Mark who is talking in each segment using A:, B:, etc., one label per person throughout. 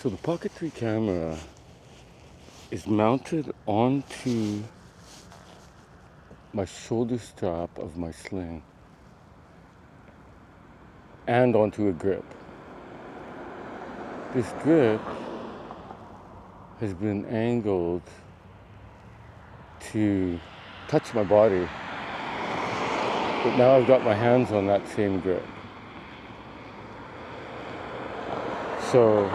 A: So the Pocket 3 camera is mounted onto my shoulder strap of my sling and onto a grip. This grip has been angled to touch my body, but now I've got my hands on that same grip. So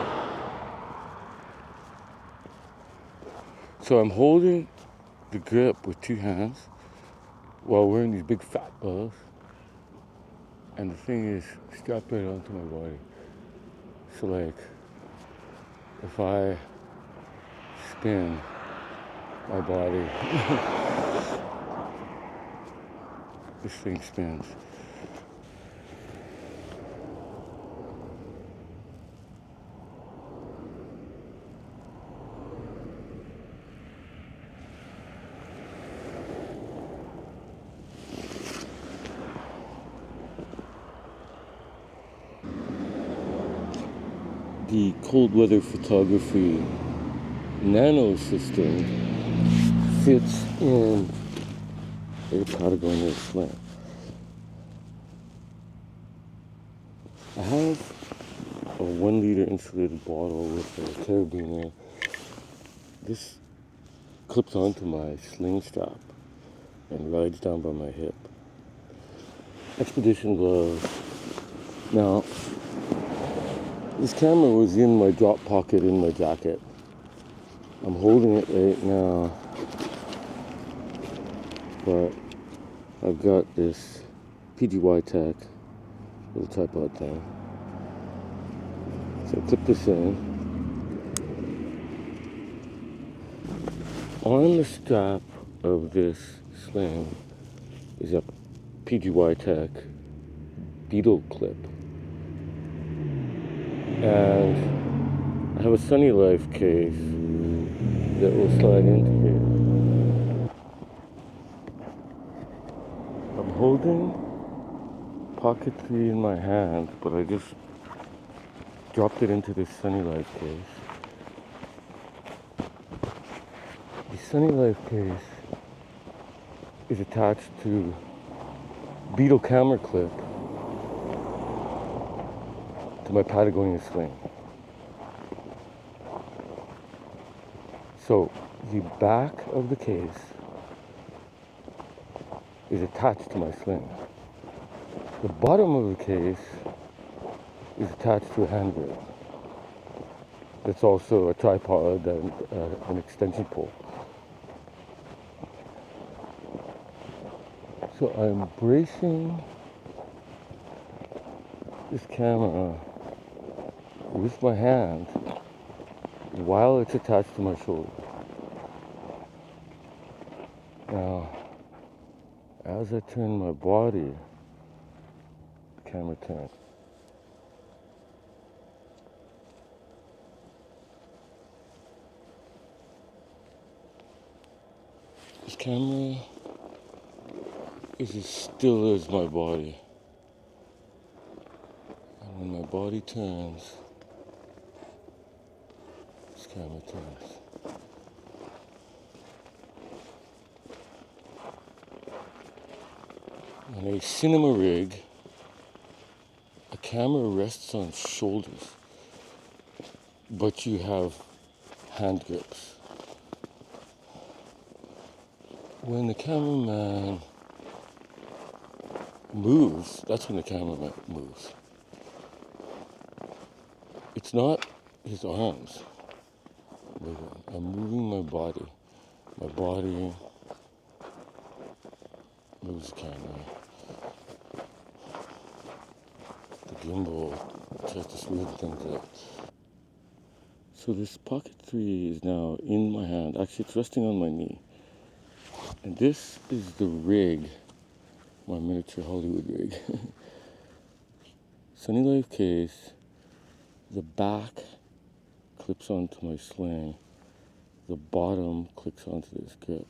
A: I'm holding the grip with two hands while wearing these big fat gloves, and the thing is strapped right onto my body. So like, if I spin my body, this thing spins. The cold weather photography NANO system fits in a Patagonia Sling. I have a 1 liter insulated bottle with a carabiner. This clips onto my sling strap and rides down by my hip. Expedition gloves. Now, this camera was in my drop pocket in my jacket. I'm holding it right now, but I've got this Pgytech little tripod thing. So I clip this in. On the strap of this sling is a Pgytech Beetle clip. And I have a Sunny Life case that will slide into here. I'm holding Pocket 3 in my hand, but I just dropped it into this Sunny Life case. The Sunny Life case is attached to Beetle camera clip to my Patagonia sling. So the back of the case is attached to my sling. The bottom of the case is attached to a hand grip. It's also a tripod and an extension pole. So I'm bracing this camera with my hand while it's attached to my shoulder. Now, as I turn my body, the camera turns. This camera is as still as my body. And when my body turns, this camera turns. On a cinema rig, a camera rests on shoulders, but you have hand grips. When the cameraman moves, that's when the cameraman moves. It's not his arms moving. I'm moving my body. My body moves the camera. The gimbal tries to smooth things out. So this Pocket 3 is now in my hand. Actually, it's resting on my knee. And this is the rig, my miniature Hollywood rig. Sunny Life case. The back clips onto my sling. The bottom clicks onto this grip.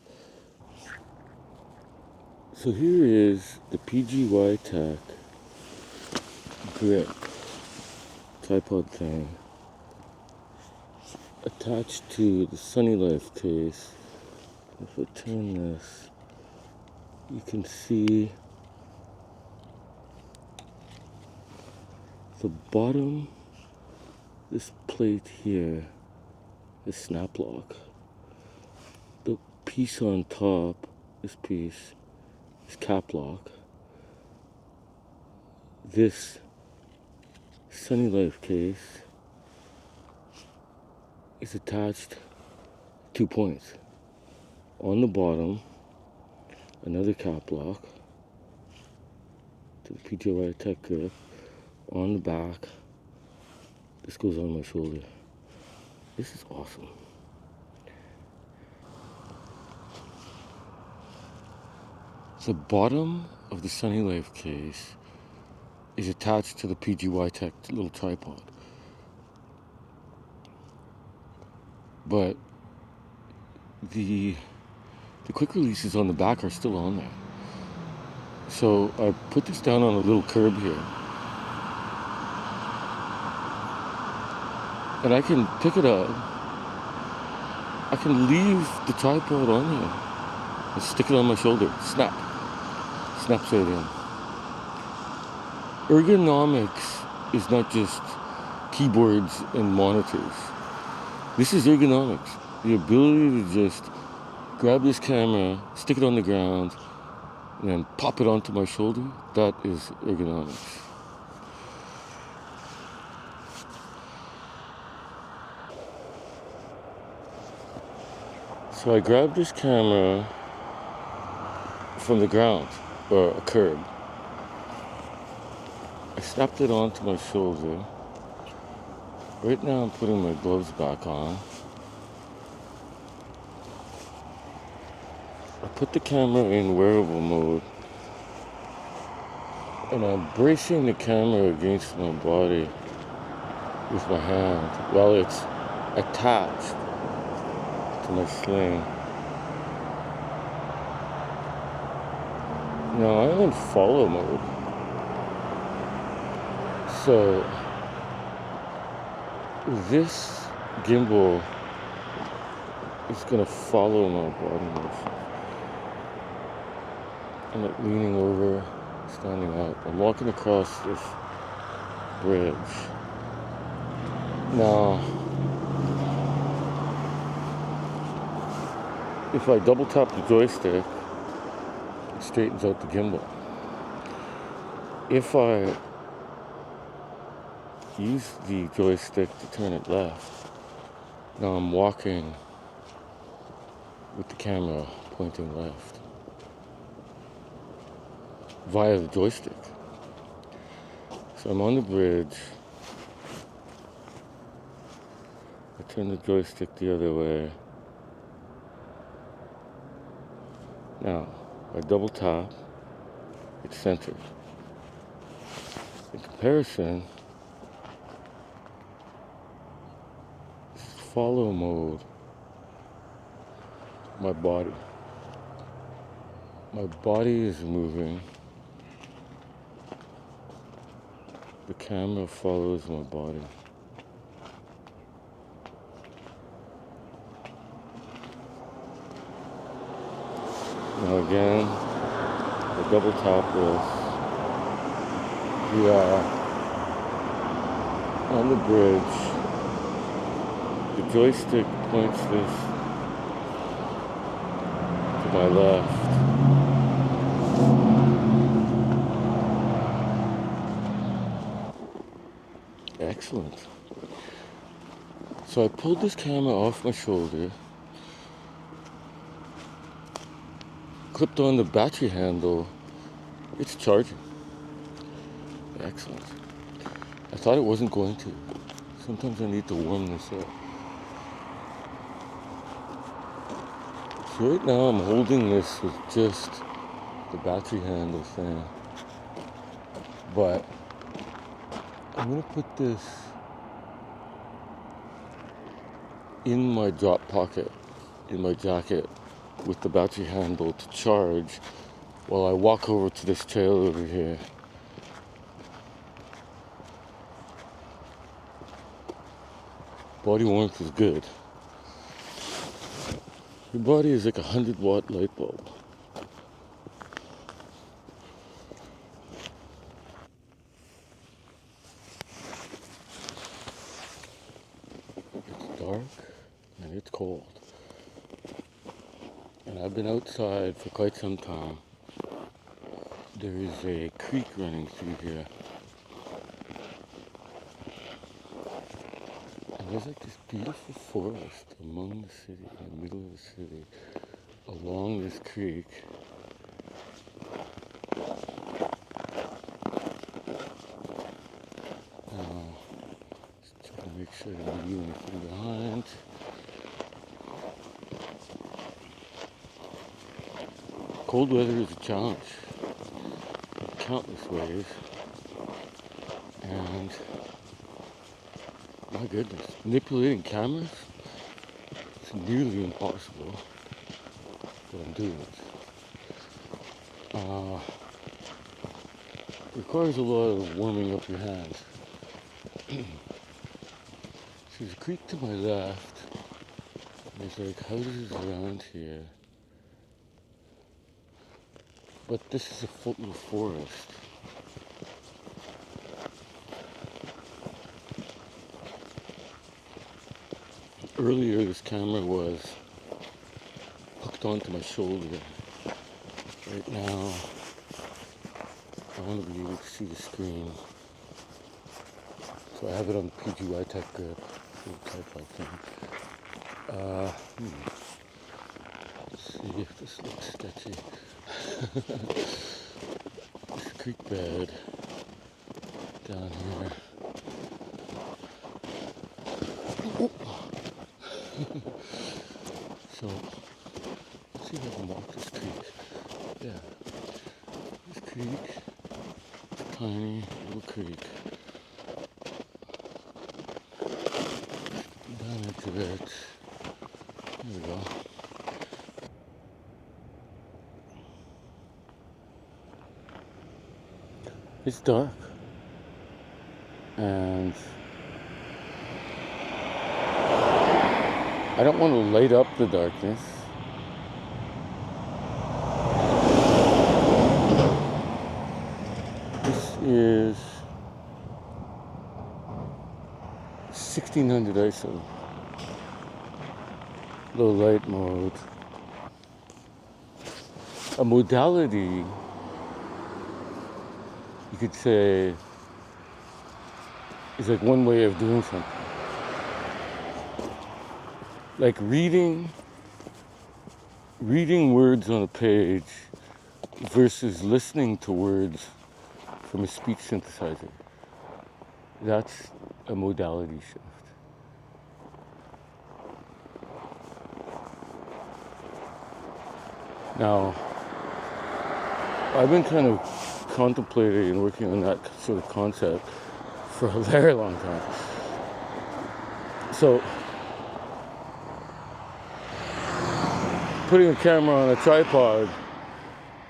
A: So here is the Pgytech grip tripod thing attached to the Sunny Life case. If I turn this, you can see the bottom, this plate here is snap lock. The piece on top, this piece, is cap lock. This Sunny Life case is attached 2 points. On the bottom, another cap lock to the Pgytech grip. On the back, this goes on my shoulder. This is awesome. The bottom of the Sunny Life case is attached to the Pgytech little tripod. But the quick releases on the back are still on there. So I put this down on a little curb here. And I can pick it up. I can leave the tripod on here and stick it on my shoulder. Snap. Snaps right in. Ergonomics is not just keyboards and monitors. This is ergonomics. The ability to just grab this camera, stick it on the ground, and then pop it onto my shoulder. That is ergonomics. So I grabbed this camera from the ground, or a curb. I snapped it onto my shoulder. Right now I'm putting my gloves back on. I put the camera in wearable mode, and I'm bracing the camera against my body with my hand while it's attached to my sling. Now I'm in follow mode. So this gimbal is gonna follow my body motion. I'm like leaning over, standing up. I'm walking across this bridge. Now, if I double tap the joystick, it straightens out the gimbal. If I use the joystick to turn it left, now I'm walking with the camera pointing left via the joystick. So I'm on the bridge. I turn the joystick the other way. Now, I double tap, it's centered. In comparison, this is follow mode. My body is moving. The camera follows my body. Now again, I double tap this. We are on the bridge. The joystick points this to my left. Excellent. So I pulled this camera off my shoulder, clipped on the battery handle. It's charging. Excellent. I thought it wasn't going to. Sometimes I need to warm this up. So right now I'm holding this with just the battery handle thing. But I'm going to put this in my drop pocket, in my jacket, with the battery handle to charge while I walk over to this trail over here. Body warmth is good. Your body is like a 100-watt light bulb. It's dark and it's cold. And I've been outside for quite some time. There is a creek running through here. And there's like this beautiful forest among the city, in the middle of the city, along this creek. Just trying to make sure I don't leave anything behind. Cold weather is a challenge in countless ways. And my goodness, manipulating cameras, it's nearly impossible, but I'm doing it. Requires a lot of warming up your hands. There's a creek to my left. There's like houses around here. But this is a little forest. Earlier this camera was hooked onto my shoulder. Right now I want to be able to see the screen. So I have it on the Pgytech grip, little tripod thing. Let's see if this looks sketchy. This creek bed down here. So let's see if I can walk this creek. Yeah, this creek, tiny little creek. Down into it. There we go. It's dark, and I don't want to light up the darkness. This is 1600 ISO, low light mode. A modality, you could say, is like one way of doing something. Like reading words on a page versus listening to words from a speech synthesizer. That's a modality shift. Now, I've been kind of contemplating and working on that sort of concept for a very long time. So, putting a camera on a tripod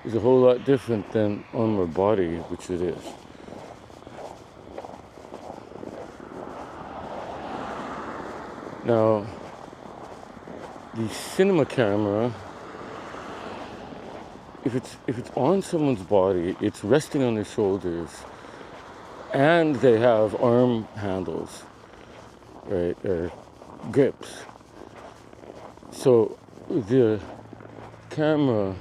A: is a whole lot different than on my body, which it is. Now, the cinema camera, if it's on someone's body, it's resting on their shoulders, and they have arm handles, right, or grips. So the camera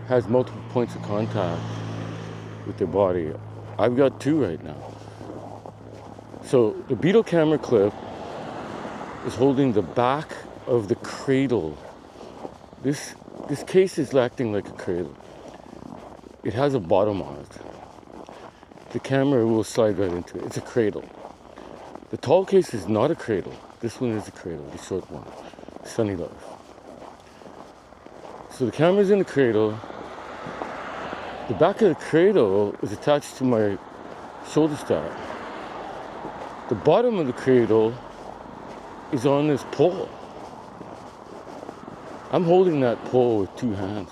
A: has multiple points of contact with their body. I've got two right now. So the Beetle camera clip is holding the back of the cradle. This case is acting like a cradle. It has a bottom on it. The camera will slide right into it. It's a cradle. The tall case is not a cradle. This one is a cradle, the short one. Sunny Love. So the camera's in the cradle. The back of the cradle is attached to my shoulder strap. The bottom of the cradle is on this pole. I'm holding that pole with two hands.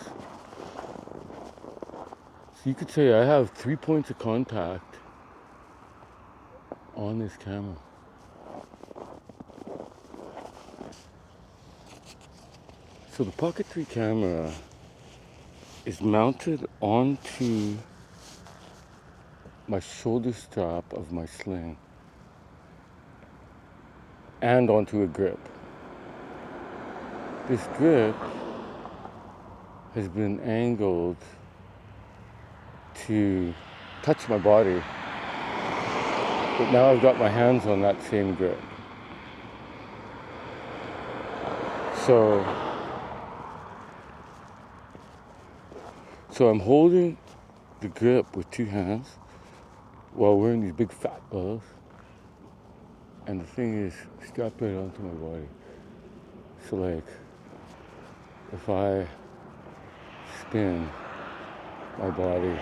A: So you could say I have 3 points of contact on this camera. So the Pocket 3 camera is mounted onto my shoulder strap of my sling and onto a grip. This grip has been angled to touch my body, but now I've got my hands on that same grip. So I'm holding the grip with two hands while wearing these big fat gloves, and the thing is strapped right onto my body. So like, if I spin my body,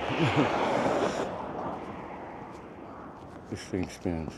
A: this thing spins.